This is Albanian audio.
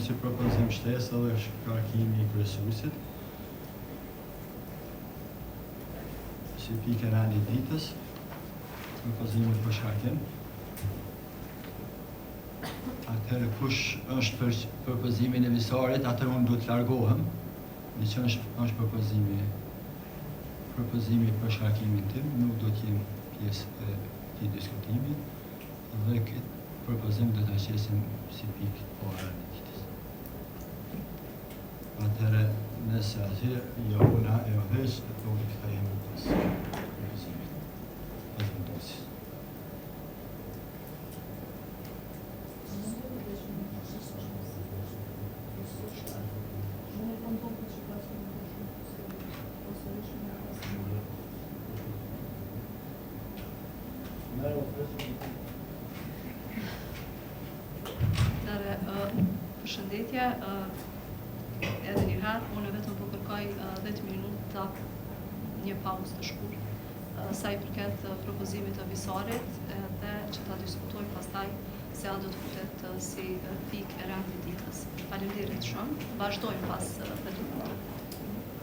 si propozim shtesë dhe shkarkimi I kryesuesit. Si pikë rani ditës, propozimi për shkarkim. Atëherë kush është për propozimin e visarit, atëherë unë duhet të largohem. Në që është propozimi për shkarkimin tim, nuk do t'jem pjesë e këtij diskutimi dhe këtë propozim do ta qesim si pikë para e ditës. Atëherë nëse atje jo puna e ohës, do të kthehemi pas propozimit. Prezantuesi. Përshëndetje, edhe një herë, unë vetëm po kërkoj 10 minuta një pauzë të shkurtër sa I përket propozimit të visarit dhe që ta diskutoj pastaj se a do të futet si pikë e rëndë ditës. Faleminderit shumë, vazhdojmë pas 10 minuta.